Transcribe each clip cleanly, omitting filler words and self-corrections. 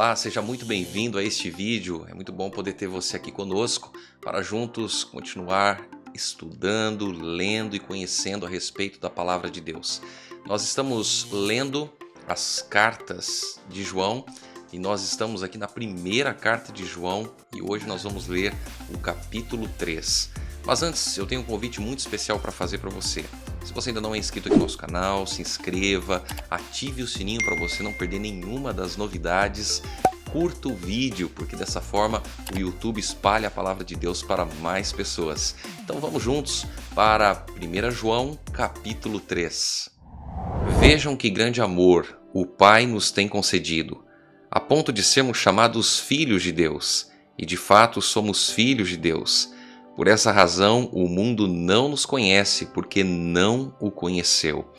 Olá, seja muito bem-vindo a este vídeo. É muito bom poder ter você aqui conosco para juntos continuar estudando, lendo e conhecendo a respeito da Palavra de Deus. Nós estamos lendo as cartas de João e nós estamos aqui na primeira carta de João e hoje nós vamos ler o capítulo 3. Mas antes, eu tenho um convite muito especial para fazer para você. Se você ainda não é inscrito aqui no nosso canal, se inscreva, ative o sininho para você não perder nenhuma das novidades, curta o vídeo, porque dessa forma o YouTube espalha a palavra de Deus para mais pessoas. Então vamos juntos para 1 João, capítulo 3. Vejam que grande amor o Pai nos tem concedido, a ponto de sermos chamados filhos de Deus, e de fato somos filhos de Deus. Por essa razão, o mundo não nos conhece, porque não o conheceu.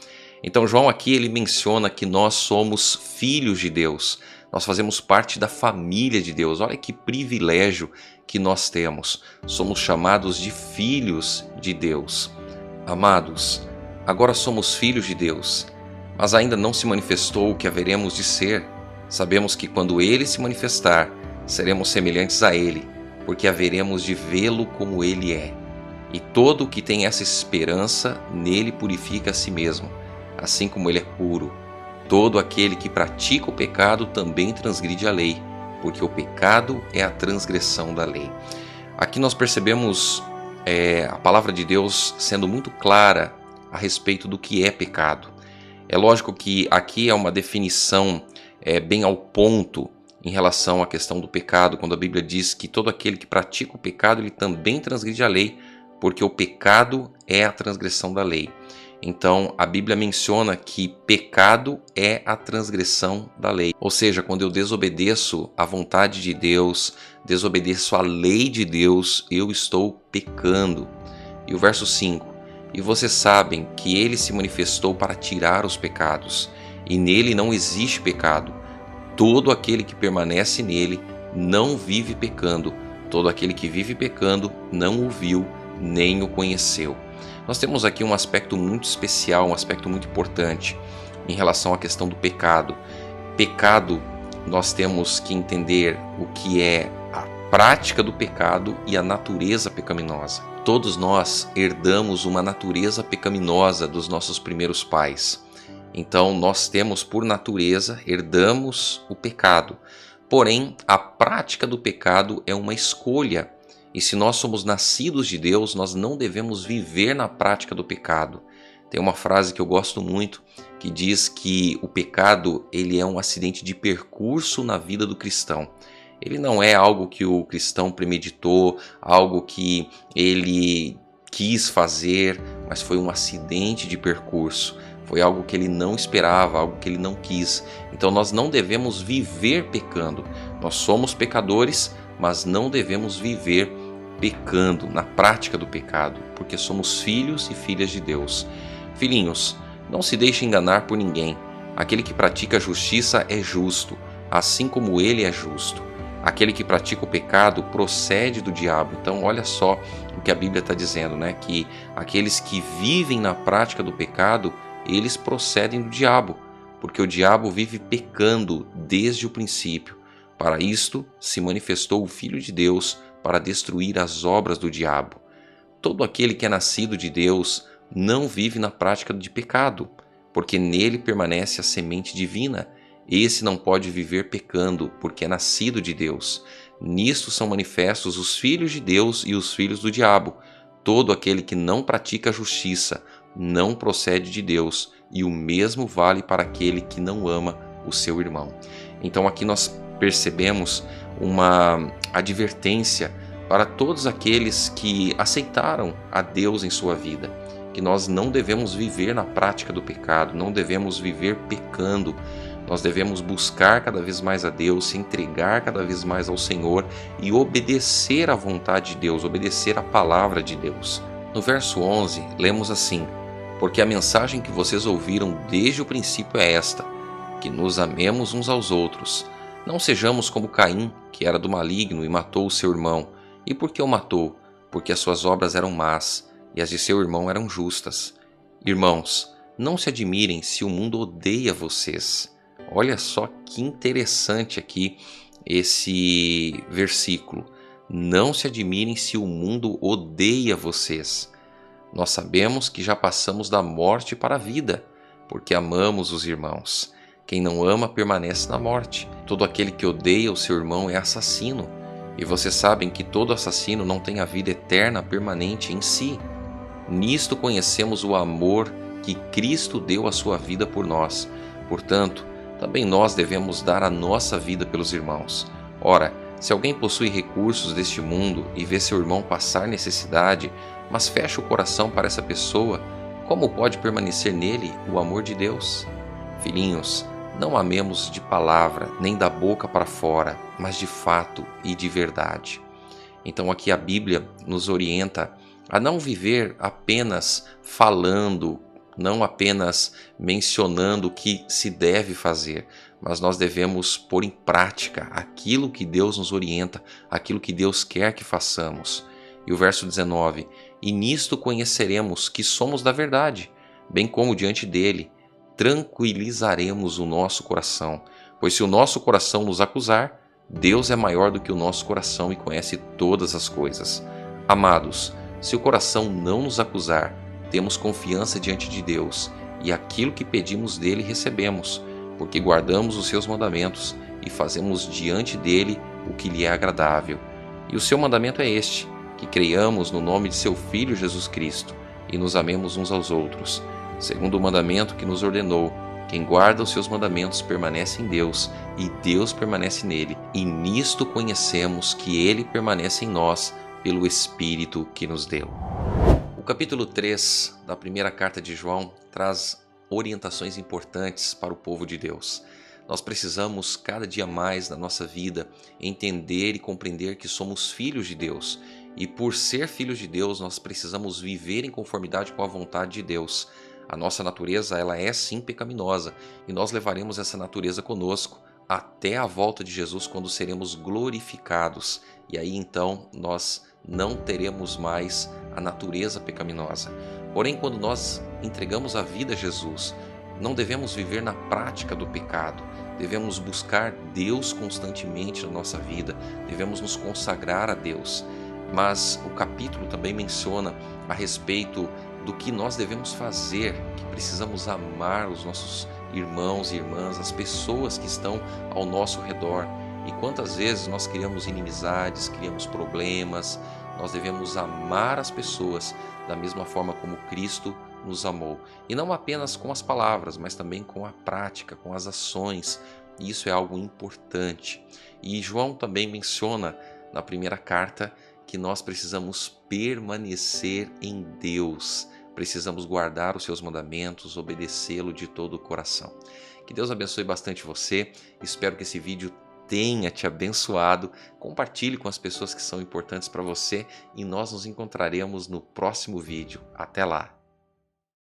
Então, João aqui ele menciona que nós somos filhos de Deus. Nós fazemos parte da família de Deus. Olha que privilégio que nós temos. Somos chamados de filhos de Deus. Amados, agora somos filhos de Deus, mas ainda não se manifestou o que haveremos de ser. Sabemos que quando Ele se manifestar, seremos semelhantes a Ele, porque haveremos de vê-lo como Ele é. E todo o que tem essa esperança, nele purifica a si mesmo, assim como Ele é puro. Todo aquele que pratica o pecado também transgride a lei, porque o pecado é a transgressão da lei. Aqui nós percebemos a palavra de Deus sendo muito clara a respeito do que é pecado. É lógico que aqui é uma definição bem ao ponto em relação à questão do pecado, quando a Bíblia diz que todo aquele que pratica o pecado, ele também transgride a lei, porque o pecado é a transgressão da lei. Então, a Bíblia menciona que pecado é a transgressão da lei. Ou seja, quando eu desobedeço à vontade de Deus, desobedeço à lei de Deus, eu estou pecando. E o verso 5, e vocês sabem que Ele se manifestou para tirar os pecados, e nele não existe pecado. Todo aquele que permanece nele não vive pecando. Todo aquele que vive pecando não o viu nem o conheceu. Nós temos aqui um aspecto muito especial, um aspecto muito importante em relação à questão do pecado. Pecado, nós temos que entender o que é a prática do pecado e a natureza pecaminosa. Todos nós herdamos uma natureza pecaminosa dos nossos primeiros pais. Então, nós temos por natureza, herdamos o pecado. Porém, a prática do pecado é uma escolha. E se nós somos nascidos de Deus, nós não devemos viver na prática do pecado. Tem uma frase que eu gosto muito, que diz que o pecado ele é um acidente de percurso na vida do cristão. Ele não é algo que o cristão premeditou, algo que ele quis fazer, mas foi um acidente de percurso. Foi algo que ele não esperava, algo que ele não quis. Então nós não devemos viver pecando. Nós somos pecadores, mas não devemos viver pecando, na prática do pecado, porque somos filhos e filhas de Deus. Filhinhos, não se deixe enganar por ninguém. Aquele que pratica a justiça é justo, assim como ele é justo. Aquele que pratica o pecado procede do diabo. Então olha só o que a Bíblia está dizendo, né? Que aqueles que vivem na prática do pecado, eles procedem do diabo, porque o diabo vive pecando desde o princípio. Para isto se manifestou o Filho de Deus para destruir as obras do diabo. Todo aquele que é nascido de Deus não vive na prática de pecado, porque nele permanece a semente divina. Esse não pode viver pecando, porque é nascido de Deus. Nisto são manifestos os filhos de Deus e os filhos do diabo. Todo aquele que não pratica a justiça não procede de Deus, e o mesmo vale para aquele que não ama o seu irmão. Então aqui nós percebemos uma advertência para todos aqueles que aceitaram a Deus em sua vida, que nós não devemos viver na prática do pecado, não devemos viver pecando. Nós devemos buscar cada vez mais a Deus, se entregar cada vez mais ao Senhor e obedecer à vontade de Deus, obedecer à palavra de Deus. No verso 11, lemos assim: porque a mensagem que vocês ouviram desde o princípio é esta, que nos amemos uns aos outros. Não sejamos como Caim, que era do maligno e matou o seu irmão. E por que o matou? Porque as suas obras eram más e as de seu irmão eram justas. Irmãos, não se admirem se o mundo odeia vocês. Olha só que interessante aqui esse versículo. Não se admirem se o mundo odeia vocês. Nós sabemos que já passamos da morte para a vida, porque amamos os irmãos. Quem não ama permanece na morte. Todo aquele que odeia o seu irmão é assassino. E vocês sabem que todo assassino não tem a vida eterna permanente em si. Nisto conhecemos o amor que Cristo deu a sua vida por nós. Portanto, também nós devemos dar a nossa vida pelos irmãos. Ora, se alguém possui recursos deste mundo e vê seu irmão passar necessidade, mas fecha o coração para essa pessoa, como pode permanecer nele o amor de Deus? Filhinhos, não amemos de palavra, nem da boca para fora, mas de fato e de verdade. Então aqui a Bíblia nos orienta a não viver apenas falando, não apenas mencionando o que se deve fazer, mas nós devemos pôr em prática aquilo que Deus nos orienta, aquilo que Deus quer que façamos. E o verso 19: E nisto conheceremos que somos da verdade, bem como diante dele tranquilizaremos o nosso coração, pois se o nosso coração nos acusar, Deus é maior do que o nosso coração e conhece todas as coisas. Amados, se o coração não nos acusar, temos confiança diante de Deus, e aquilo que pedimos dele recebemos, porque guardamos os seus mandamentos e fazemos diante dele o que lhe é agradável. E o seu mandamento é este: que creiamos no nome de seu Filho Jesus Cristo e nos amemos uns aos outros, segundo o mandamento que nos ordenou. Quem guarda os seus mandamentos permanece em Deus, e Deus permanece nele, e nisto conhecemos que ele permanece em nós pelo Espírito que nos deu. O capítulo 3 da primeira carta de João traz orientações importantes para o povo de Deus. Nós precisamos cada dia mais na nossa vida entender e compreender que somos filhos de Deus, e por ser filhos de Deus nós precisamos viver em conformidade com a vontade de Deus. A nossa natureza, ela é sim pecaminosa, e nós levaremos essa natureza conosco até a volta de Jesus, quando seremos glorificados. E aí então nós não teremos mais a natureza pecaminosa. Porém, quando nós entregamos a vida a Jesus, não devemos viver na prática do pecado. Devemos buscar Deus constantemente na nossa vida, devemos nos consagrar a Deus. Mas o capítulo também menciona a respeito do que nós devemos fazer, que precisamos amar os nossos irmãos e irmãs, as pessoas que estão ao nosso redor. E quantas vezes nós criamos inimizades, criamos problemas. Nós devemos amar as pessoas da mesma forma como Cristo nos amou. E não apenas com as palavras, mas também com a prática, com as ações. E isso é algo importante. E João também menciona na primeira carta que nós precisamos permanecer em Deus. Precisamos guardar os seus mandamentos, obedecê-lo de todo o coração. Que Deus abençoe bastante você. Espero que esse vídeo tenha te abençoado. Compartilhe com as pessoas que são importantes para você e nós nos encontraremos no próximo vídeo. Até lá!